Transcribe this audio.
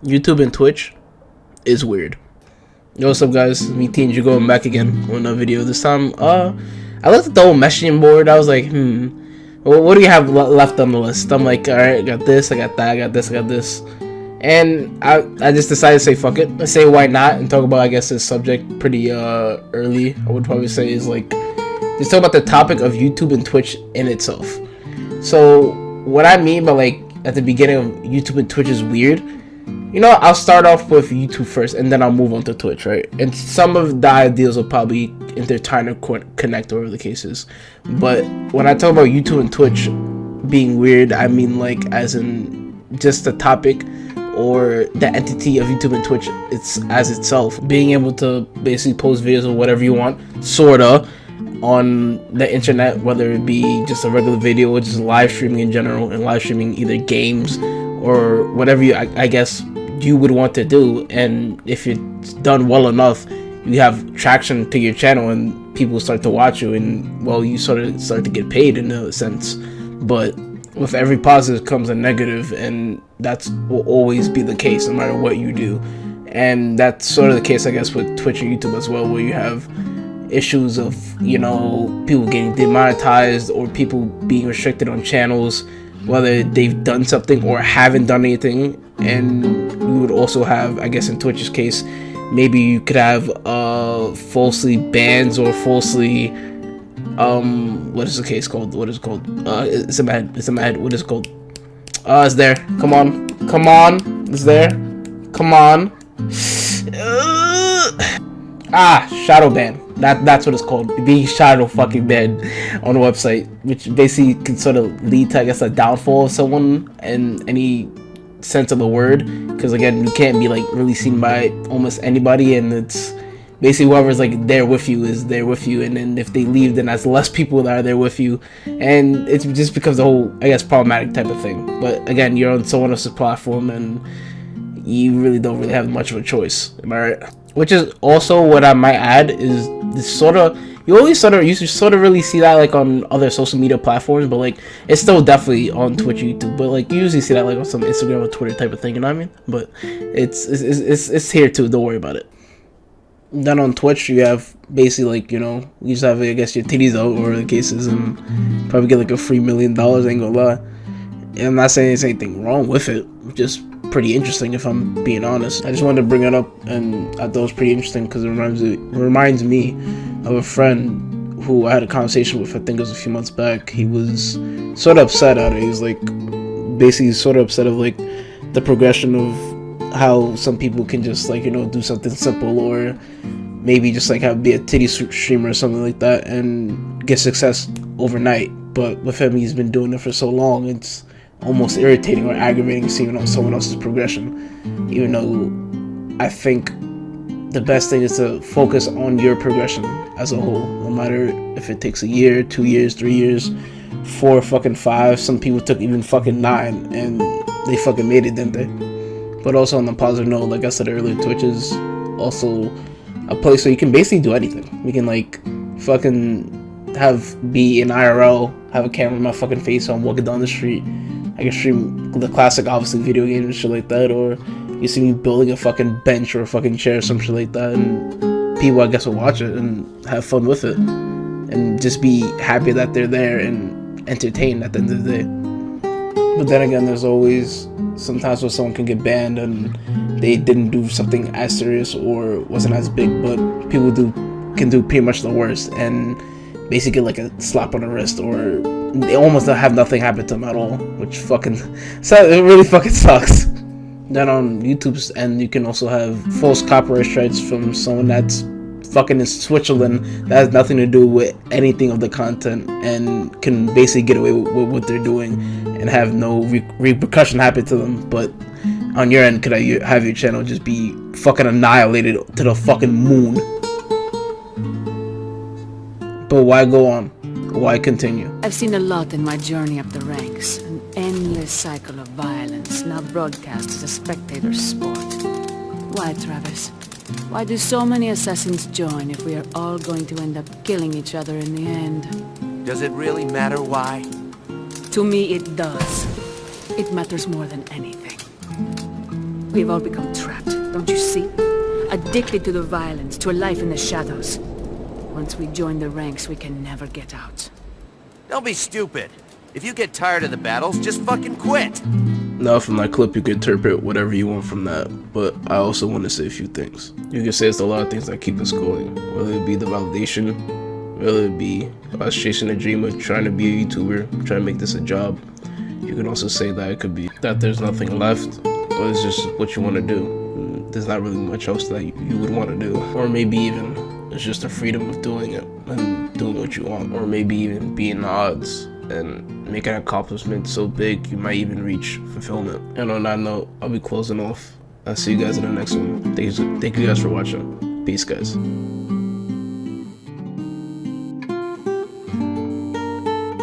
YouTube and Twitch is weird. Yo, what's up, guys? It's me, tnjugo. I'm back again with another video. This time, I looked at the whole messaging board. I was like, what do you have left on the list? I'm like, alright, I got this, I got that, I got this, I got this. And I just decided to say, fuck it. Let's say why not and talk about, I guess, this subject pretty early. I would probably say is like, just talk about the topic of YouTube and Twitch in itself. So, what I mean by like, at the beginning of YouTube and Twitch is weird. You know, I'll start off with YouTube first, and then I'll move on to Twitch, right? And some of the ideas will probably intertwine or connect, whatever the case is. But when I talk about YouTube and Twitch being weird, I mean like as in just the topic or the entity of YouTube and Twitch as itself. Being able to basically post videos or whatever you want, sorta, on the internet, whether it be just a regular video or just live streaming in general, and live streaming either games or whatever you, I guess, you would want to do. And if it's done well enough, you have traction to your channel and people start to watch you, and well, you sort of start to get paid in a sense. But with every positive comes a negative, and that's will always be the case no matter what you do. And that's sort of the case, I guess, with Twitch and YouTube as well, where you have issues of, you know, people getting demonetized or people being restricted on channels, whether they've done something or haven't done anything. And you would also have, I guess in Twitch's case, maybe you could have falsely bans or falsely what is the case called? What is it called? It's in my head. What is it called? It's there. Come on. It's there. Come on. Shadow ban. That's what it's called. Being shadow fucking banned on a website, which basically can sort of lead to, I guess, a downfall of someone in any sense of the word. Because again, you can't be like really seen by almost anybody, and it's basically whoever's like there with you is there with you, and then if they leave, then that's less people that are there with you, and it just becomes a whole, I guess, problematic type of thing. But again, you're on someone else's platform, and you really don't really have much of a choice. Am I right? Which is also what I might add is this sort of, you sort of really see that like on other social media platforms, but like it's still definitely on Twitch, YouTube, but like you usually see that like on some Instagram or Twitter type of thing, you know what I mean? But it's here too, don't worry about it. Then on Twitch you have basically like, you know, you just have, I guess, your titties out or the cases, and probably get like a free $1 million, ain't gonna lie. And I'm not saying there's anything wrong with it, just pretty interesting if I'm being honest. I just wanted to bring it up, and I thought it was pretty interesting because it reminds me of a friend who I had a conversation with. I think it was a few months back. He was sort of upset at it. He was like basically sort of upset of like the progression of how some people can just like, you know, do something simple or maybe just like be a titty streamer or something like that and get success overnight. But with him, he's been doing it for so long, it's almost irritating or aggravating seeing someone else's progression. Even though I think the best thing is to focus on your progression as a whole, no matter if it takes a year, 2 years, 3 years, 4 fucking 5. Some people took even fucking 9 and they fucking made it, didn't they? But also on the positive note, like I said earlier, Twitch is also a place where you can basically do anything. You can like fucking be in IRL, have a camera in my fucking face so I'm walking down the street. I can stream the classic, obviously, video games and shit like that, or you see me building a fucking bench or a fucking chair or some shit like that, and people, I guess, will watch it and have fun with it, and just be happy that they're there and entertained at the end of the day. But then again, there's always sometimes where someone can get banned and they didn't do something as serious or wasn't as big, but people can do pretty much the worst and basically get like a slap on the wrist, or they almost have nothing happen to them at all, which fucking, so it really fucking sucks. Then on YouTube's end, you can also have false copyright strikes from someone that's fucking in Switzerland that has nothing to do with anything of the content and can basically get away with what they're doing and have no repercussion happen to them. But on your end, could I have your channel just be fucking annihilated to the fucking moon? But why go on? Why continue? I've seen a lot in my journey up the ranks. An endless cycle of violence, now broadcast as a spectator sport. Why, Travis? Why do so many assassins join if we are all going to end up killing each other in the end? Does it really matter why? To me, it does. It matters more than anything. We've all become trapped, don't you see? Addicted to the violence, to a life in the shadows. Once we join the ranks, we can never get out. Don't be stupid. If you get tired of the battles, just fucking quit. Now from that clip you can interpret whatever you want from that, but I also want to say a few things. You can say it's a lot of things that keep us going, whether it be the validation, whether it be us chasing a dream of trying to be a YouTuber, trying to make this a job. You can also say that it could be that there's nothing left, or it's just what you want to do. There's not really much else that you would want to do. Or maybe even it's just the freedom of doing it and doing what you want. Or maybe even being the odds and make an accomplishment so big you might even reach fulfillment. And on that note, I'll be closing off. I'll see you guys in the next one. Thank you guys for watching. Peace, guys.